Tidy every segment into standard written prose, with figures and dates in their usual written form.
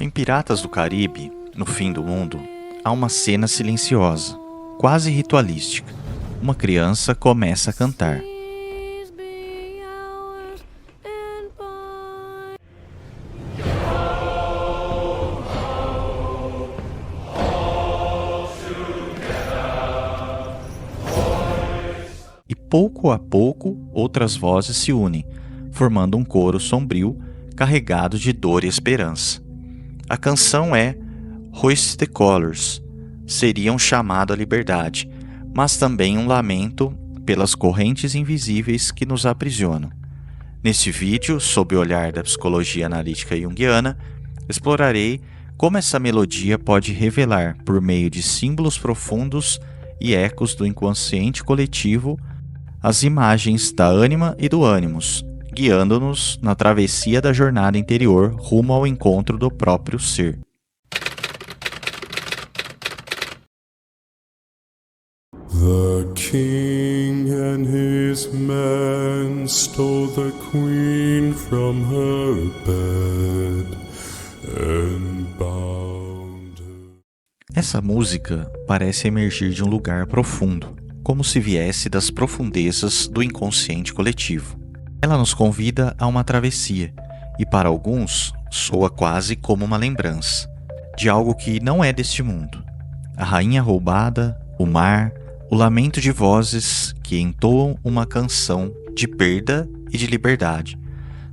Em Piratas do Caribe, no fim do mundo, há uma cena silenciosa, quase ritualística. Uma criança começa a cantar. E pouco a pouco, outras vozes se unem, formando um coro sombrio, carregado de dor e esperança. A canção é Hoist the Colors, seria um chamado à liberdade, mas também um lamento pelas correntes invisíveis que nos aprisionam. Neste vídeo, sob o olhar da psicologia analítica junguiana, explorarei como essa melodia pode revelar, por meio de símbolos profundos e ecos do inconsciente coletivo, as imagens da ânima e do ânimos, guiando-nos na travessia da jornada interior rumo ao encontro do próprio ser. The king and his men stole the queen from her bed and bound her. Essa música parece emergir de um lugar profundo, como se viesse das profundezas do inconsciente coletivo. Ela nos convida a uma travessia, e para alguns soa quase como uma lembrança de algo que não é deste mundo. A rainha roubada, o mar, o lamento de vozes que entoam uma canção de perda e de liberdade.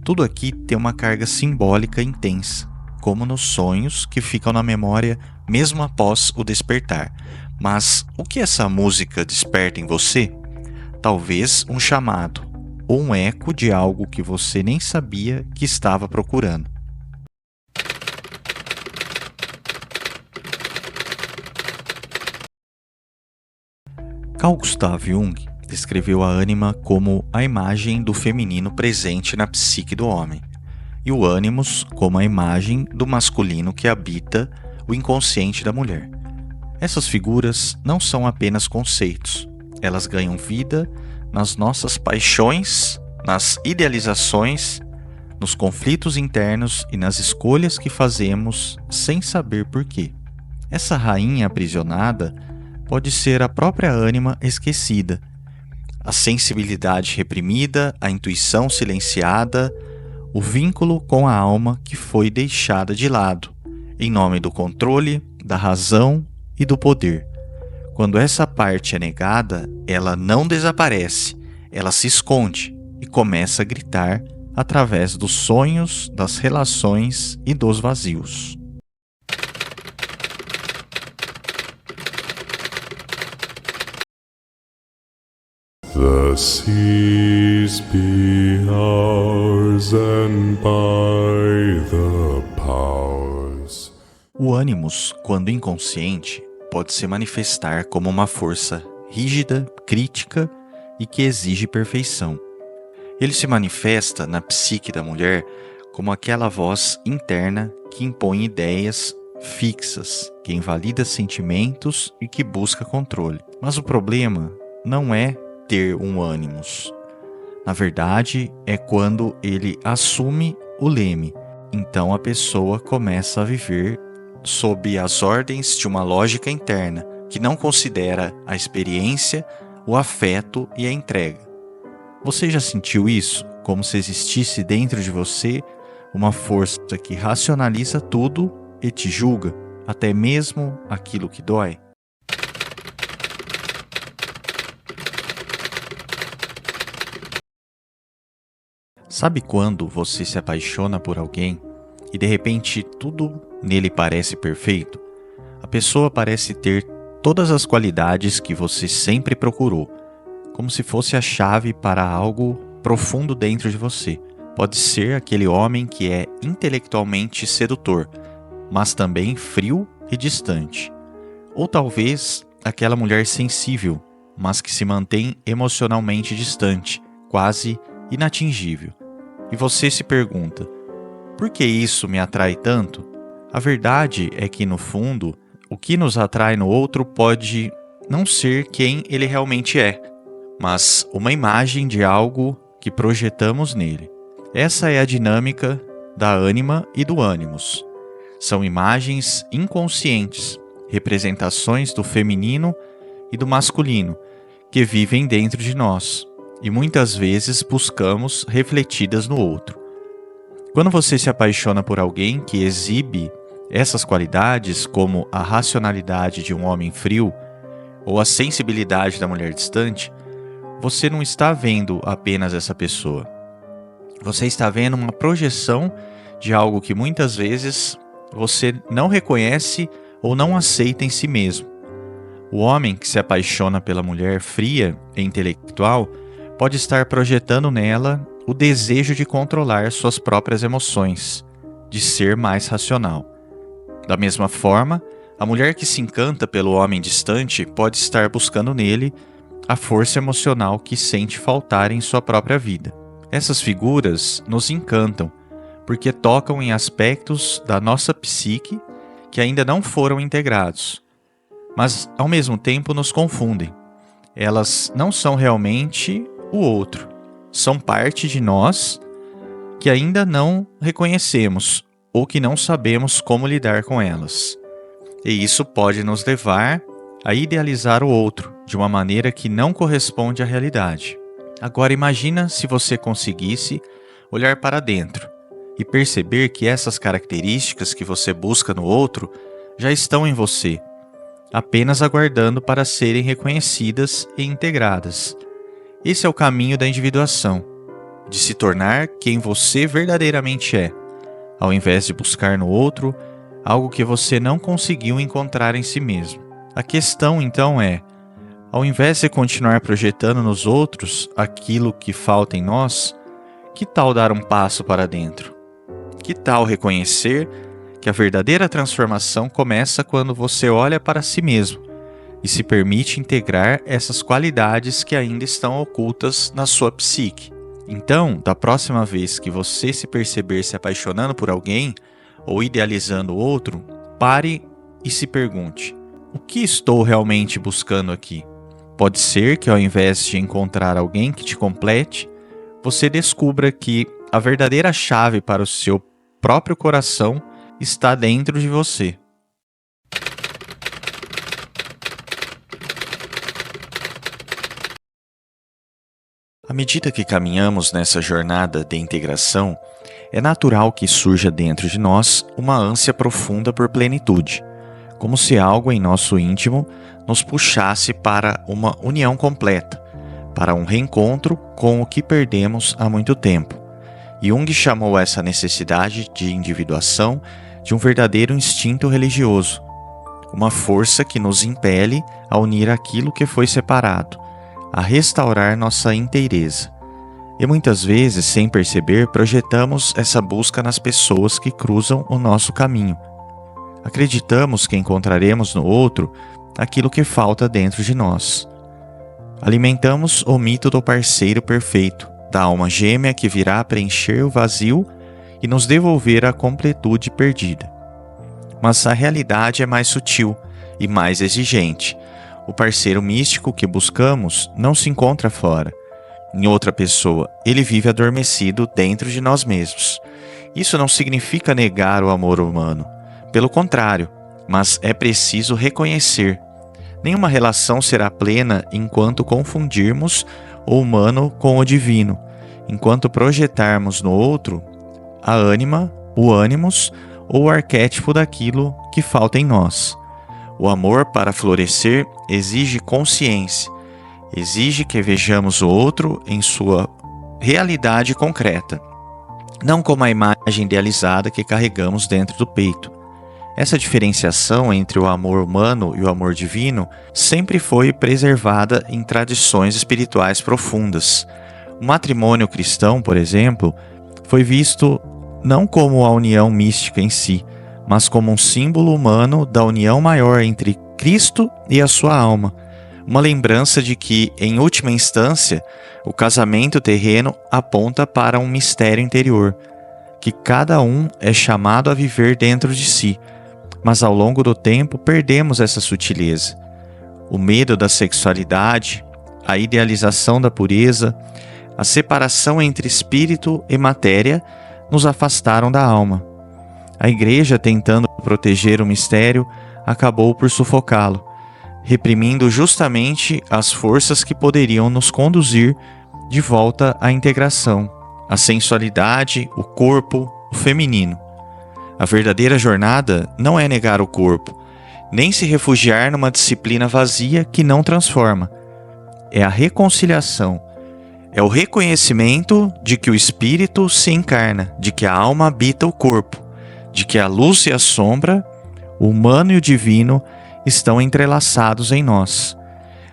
Tudo aqui tem uma carga simbólica intensa, como nos sonhos que ficam na memória mesmo após o despertar. Mas o que essa música desperta em você? Talvez um chamado, ou um eco de algo que você nem sabia que estava procurando. Carl Gustav Jung descreveu a ânima como a imagem do feminino presente na psique do homem, e o ânimos como a imagem do masculino que habita o inconsciente da mulher. Essas figuras não são apenas conceitos, elas ganham vida nas nossas paixões, nas idealizações, nos conflitos internos e nas escolhas que fazemos sem saber porquê. Essa rainha aprisionada pode ser a própria ânima esquecida, a sensibilidade reprimida, a intuição silenciada, o vínculo com a alma que foi deixada de lado, em nome do controle, da razão e do poder. Quando essa parte é negada, ela não desaparece, ela se esconde e começa a gritar através dos sonhos, das relações e dos vazios. The seas be ours and by the powers. O ânimos, quando inconsciente, pode se manifestar como uma força rígida, crítica e que exige perfeição. Ele se manifesta na psique da mulher como aquela voz interna que impõe ideias fixas, que invalida sentimentos e que busca controle. Mas o problema não é ter um ânimos. Na verdade, é quando ele assume o leme. Então a pessoa começa a viver sob as ordens de uma lógica interna, que não considera a experiência, o afeto e a entrega. Você já sentiu isso? Como se existisse dentro de você uma força que racionaliza tudo e te julga, até mesmo aquilo que dói? Sabe quando você se apaixona por alguém e de repente tudo nele parece perfeito? A pessoa parece ter todas as qualidades que você sempre procurou, como se fosse a chave para algo profundo dentro de você. Pode ser aquele homem que é intelectualmente sedutor, mas também frio e distante. Ou talvez aquela mulher sensível, mas que se mantém emocionalmente distante, quase inatingível. E você se pergunta, por que isso me atrai tanto? A verdade é que, no fundo, o que nos atrai no outro pode não ser quem ele realmente é, mas uma imagem de algo que projetamos nele. Essa é a dinâmica da ânima e do ânimos. São imagens inconscientes, representações do feminino e do masculino, que vivem dentro de nós e muitas vezes buscamos refletidas no outro. Quando você se apaixona por alguém que exibe essas qualidades, como a racionalidade de um homem frio ou a sensibilidade da mulher distante, você não está vendo apenas essa pessoa. Você está vendo uma projeção de algo que muitas vezes você não reconhece ou não aceita em si mesmo. O homem que se apaixona pela mulher fria e intelectual pode estar projetando nela o desejo de controlar suas próprias emoções, de ser mais racional. Da mesma forma, a mulher que se encanta pelo homem distante pode estar buscando nele a força emocional que sente faltar em sua própria vida. Essas figuras nos encantam, porque tocam em aspectos da nossa psique que ainda não foram integrados, mas ao mesmo tempo nos confundem. Elas não são realmente o outro, são parte de nós que ainda não reconhecemos ou que não sabemos como lidar com elas. E isso pode nos levar a idealizar o outro de uma maneira que não corresponde à realidade. Agora imagina se você conseguisse olhar para dentro e perceber que essas características que você busca no outro já estão em você, apenas aguardando para serem reconhecidas e integradas. Esse é o caminho da individuação, de se tornar quem você verdadeiramente é, ao invés de buscar no outro algo que você não conseguiu encontrar em si mesmo. A questão então é, ao invés de continuar projetando nos outros aquilo que falta em nós, que tal dar um passo para dentro? Que tal reconhecer que a verdadeira transformação começa quando você olha para si mesmo e se permite integrar essas qualidades que ainda estão ocultas na sua psique? Então, da próxima vez que você se perceber se apaixonando por alguém ou idealizando outro, pare e se pergunte: o que estou realmente buscando aqui? Pode ser que ao invés de encontrar alguém que te complete, você descubra que a verdadeira chave para o seu próprio coração está dentro de você. À medida que caminhamos nessa jornada de integração, é natural que surja dentro de nós uma ânsia profunda por plenitude, como se algo em nosso íntimo nos puxasse para uma união completa, para um reencontro com o que perdemos há muito tempo. Jung chamou essa necessidade de individuação de um verdadeiro instinto religioso, uma força que nos impele a unir aquilo que foi separado, a restaurar nossa inteireza. E muitas vezes, sem perceber, projetamos essa busca nas pessoas que cruzam o nosso caminho. Acreditamos que encontraremos no outro aquilo que falta dentro de nós. Alimentamos o mito do parceiro perfeito, da alma gêmea que virá preencher o vazio e nos devolver a completude perdida. Mas a realidade é mais sutil e mais exigente. O parceiro místico que buscamos não se encontra fora, em outra pessoa. Ele vive adormecido dentro de nós mesmos. Isso não significa negar o amor humano. Pelo contrário, mas é preciso reconhecer. Nenhuma relação será plena enquanto confundirmos o humano com o divino, enquanto projetarmos no outro a ânima, o ânimos ou o arquétipo daquilo que falta em nós. O amor, para florescer, exige consciência, exige que vejamos o outro em sua realidade concreta, não como a imagem idealizada que carregamos dentro do peito. Essa diferenciação entre o amor humano e o amor divino sempre foi preservada em tradições espirituais profundas. O matrimônio cristão, por exemplo, foi visto não como a união mística em si, mas como um símbolo humano da união maior entre Cristo e a sua alma. Uma lembrança de que, em última instância, o casamento terreno aponta para um mistério interior, que cada um é chamado a viver dentro de si, mas ao longo do tempo perdemos essa sutileza. O medo da sexualidade, a idealização da pureza, a separação entre espírito e matéria nos afastaram da alma. A igreja, tentando proteger o mistério, acabou por sufocá-lo, reprimindo justamente as forças que poderiam nos conduzir de volta à integração, à sensualidade, o corpo, o feminino. A verdadeira jornada não é negar o corpo, nem se refugiar numa disciplina vazia que não transforma. É a reconciliação, é o reconhecimento de que o espírito se encarna, de que a alma habita o corpo, de que a luz e a sombra, o humano e o divino, estão entrelaçados em nós.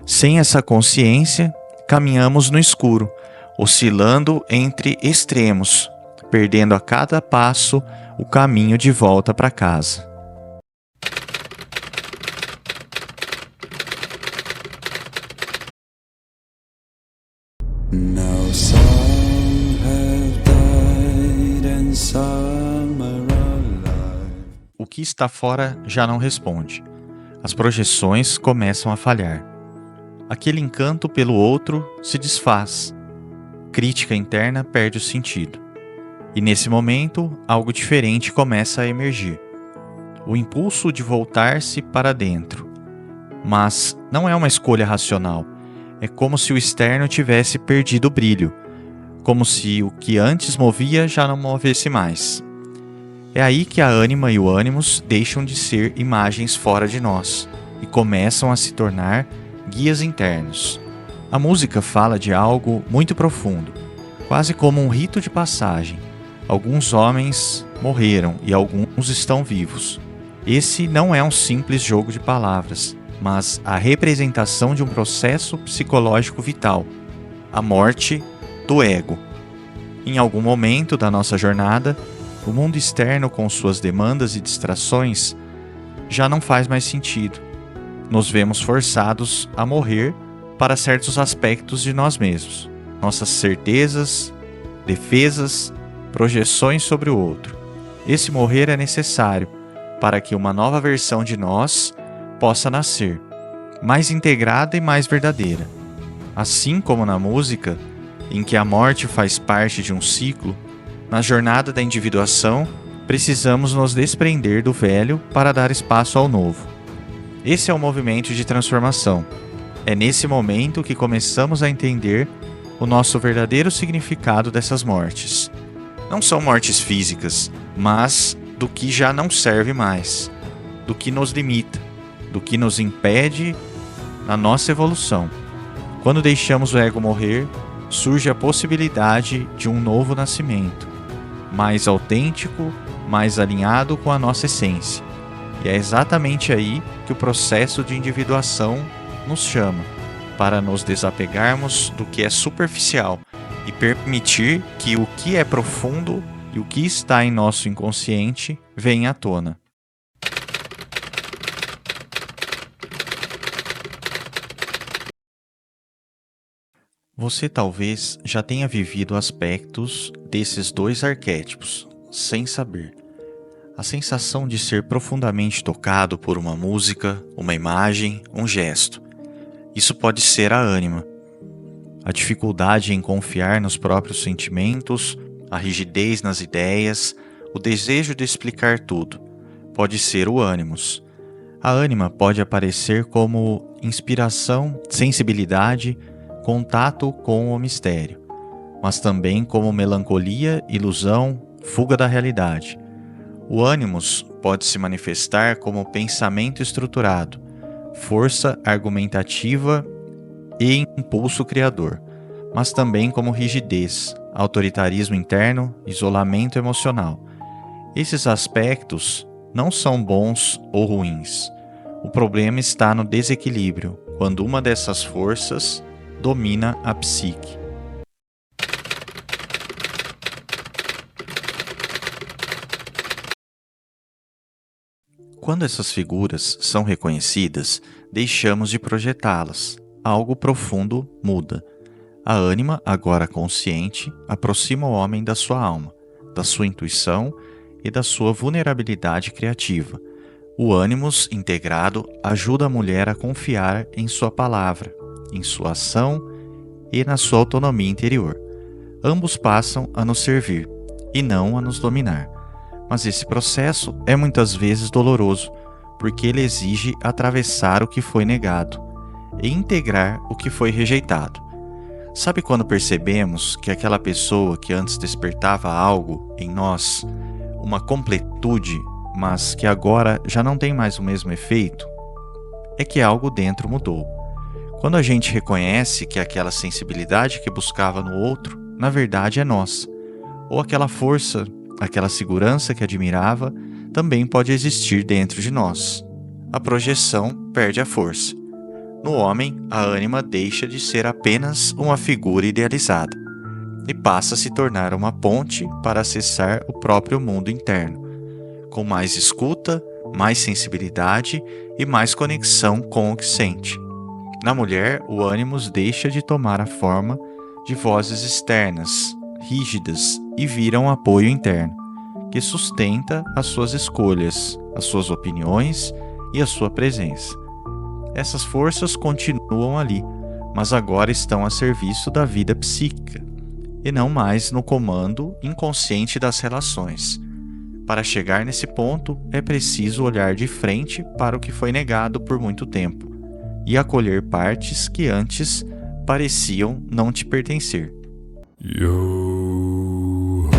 Sem essa consciência, caminhamos no escuro, oscilando entre extremos, perdendo a cada passo o caminho de volta para casa. Now some have died and some are alive. O que está fora já não responde. As projeções começam a falhar. Aquele encanto pelo outro se desfaz. Crítica interna perde o sentido. E nesse momento, algo diferente começa a emergir. O impulso de voltar-se para dentro. Mas não é uma escolha racional. É como se o externo tivesse perdido o brilho. Como se o que antes movia já não movesse mais. É aí que a ânima e o ânimos deixam de ser imagens fora de nós e começam a se tornar guias internos. A música fala de algo muito profundo, quase como um rito de passagem. Alguns homens morreram e alguns estão vivos. Esse não é um simples jogo de palavras, mas a representação de um processo psicológico vital, a morte do ego. Em algum momento da nossa jornada, o mundo externo, com suas demandas e distrações, já não faz mais sentido. Nos vemos forçados a morrer para certos aspectos de nós mesmos, nossas certezas, defesas, projeções sobre o outro. Esse morrer é necessário para que uma nova versão de nós possa nascer, mais integrada e mais verdadeira. Assim como na música, em que a morte faz parte de um ciclo, na jornada da individuação, precisamos nos desprender do velho para dar espaço ao novo. Esse é o movimento de transformação. É nesse momento que começamos a entender o nosso verdadeiro significado dessas mortes. Não são mortes físicas, mas do que já não serve mais, do que nos limita, do que nos impede na nossa evolução. Quando deixamos o ego morrer, surge a possibilidade de um novo nascimento, mais autêntico, mais alinhado com a nossa essência. E é exatamente aí que o processo de individuação nos chama, para nos desapegarmos do que é superficial e permitir que o que é profundo e o que está em nosso inconsciente venha à tona. Você talvez já tenha vivido aspectos desses dois arquétipos, sem saber. A sensação de ser profundamente tocado por uma música, uma imagem, um gesto. Isso pode ser a ânima. A dificuldade em confiar nos próprios sentimentos, a rigidez nas ideias, o desejo de explicar tudo. Pode ser o ânimos. A ânima pode aparecer como inspiração, sensibilidade, contato com o mistério, mas também como melancolia, ilusão, fuga da realidade. O ânimos pode se manifestar como pensamento estruturado, força argumentativa e impulso criador, mas também como rigidez, autoritarismo interno, isolamento emocional. Esses aspectos não são bons ou ruins. O problema está no desequilíbrio, quando uma dessas forças domina a psique. Quando essas figuras são reconhecidas, deixamos de projetá-las. Algo profundo muda. A ânima, agora consciente, aproxima o homem da sua alma, da sua intuição e da sua vulnerabilidade criativa. O ânimos integrado ajuda a mulher a confiar em sua palavra, em sua ação e na sua autonomia interior. Ambos passam a nos servir e não a nos dominar. Mas esse processo é muitas vezes doloroso, porque ele exige atravessar o que foi negado e integrar o que foi rejeitado. Sabe quando percebemos que aquela pessoa que antes despertava algo em nós, uma completude, mas que agora já não tem mais o mesmo efeito? É que algo dentro mudou. Quando a gente reconhece que aquela sensibilidade que buscava no outro, na verdade é nossa, ou aquela força, aquela segurança que admirava, também pode existir dentro de nós. A projeção perde a força. No homem, a ânima deixa de ser apenas uma figura idealizada e passa a se tornar uma ponte para acessar o próprio mundo interno, com mais escuta, mais sensibilidade e mais conexão com o que sente. Na mulher, o ânimos deixa de tomar a forma de vozes externas, rígidas, e vira um apoio interno, que sustenta as suas escolhas, as suas opiniões e a sua presença. Essas forças continuam ali, mas agora estão a serviço da vida psíquica, e não mais no comando inconsciente das relações. Para chegar nesse ponto, é preciso olhar de frente para o que foi negado por muito tempo e acolher partes que antes pareciam não te pertencer. Yo ho,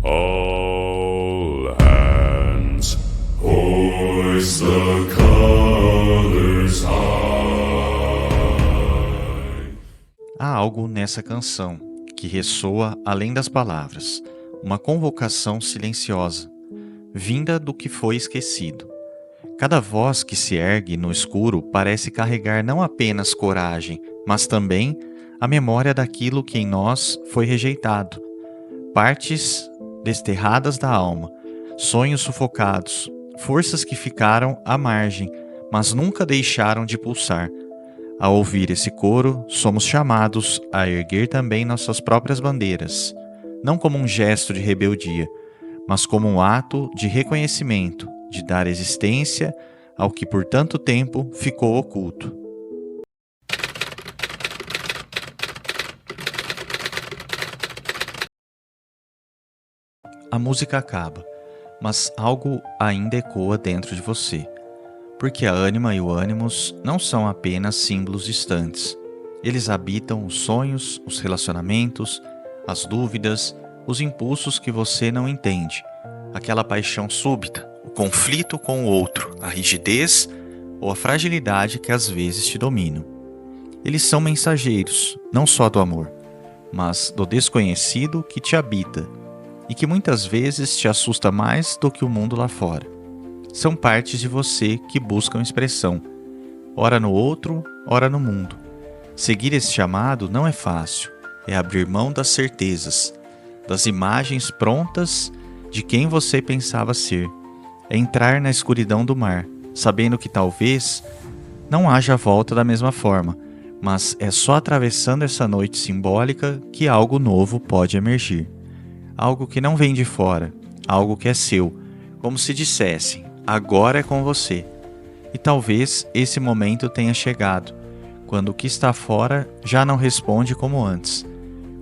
all hands, hoist the colors high. Há algo nessa canção que ressoa além das palavras, uma convocação silenciosa, vinda do que foi esquecido. Cada voz que se ergue no escuro parece carregar não apenas coragem, mas também a memória daquilo que em nós foi rejeitado, partes desterradas da alma, sonhos sufocados, forças que ficaram à margem, mas nunca deixaram de pulsar. Ao ouvir esse coro, somos chamados a erguer também nossas próprias bandeiras, não como um gesto de rebeldia, mas como um ato de reconhecimento, de dar existência ao que por tanto tempo ficou oculto. A música acaba, mas algo ainda ecoa dentro de você, porque a ânima e o ânimos não são apenas símbolos distantes. Eles habitam os sonhos, os relacionamentos, as dúvidas, os impulsos que você não entende, aquela paixão súbita, o conflito com o outro, a rigidez ou a fragilidade que às vezes te dominam. Eles são mensageiros, não só do amor, mas do desconhecido que te habita e que muitas vezes te assusta mais do que o mundo lá fora. São partes de você que buscam expressão, ora no outro, ora no mundo. Seguir esse chamado não é fácil, é abrir mão das certezas, das imagens prontas de quem você pensava ser. É entrar na escuridão do mar, sabendo que talvez não haja volta da mesma forma, mas é só atravessando essa noite simbólica que algo novo pode emergir. Algo que não vem de fora, algo que é seu, como se dissesse, agora é com você. E talvez esse momento tenha chegado, quando o que está fora já não responde como antes,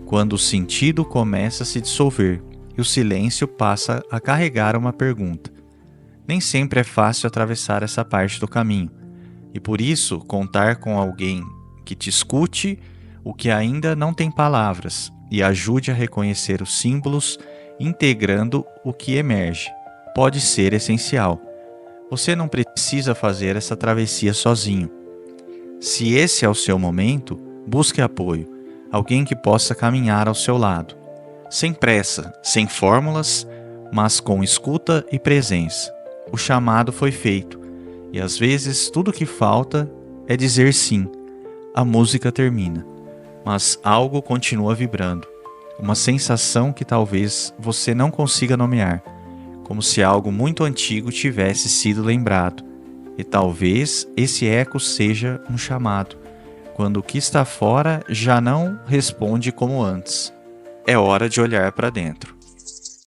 quando o sentido começa a se dissolver e o silêncio passa a carregar uma pergunta. Nem sempre é fácil atravessar essa parte do caminho, e por isso contar com alguém que te escute o que ainda não tem palavras e ajude a reconhecer os símbolos, integrando o que emerge, pode ser essencial. Você não precisa fazer essa travessia sozinho. Se esse é o seu momento, busque apoio, alguém que possa caminhar ao seu lado, sem pressa, sem fórmulas, mas com escuta e presença. O chamado foi feito, e às vezes tudo que falta é dizer sim. A música termina, mas algo continua vibrando, uma sensação que talvez você não consiga nomear, como se algo muito antigo tivesse sido lembrado, e talvez esse eco seja um chamado, quando o que está fora já não responde como antes. É hora de olhar para dentro.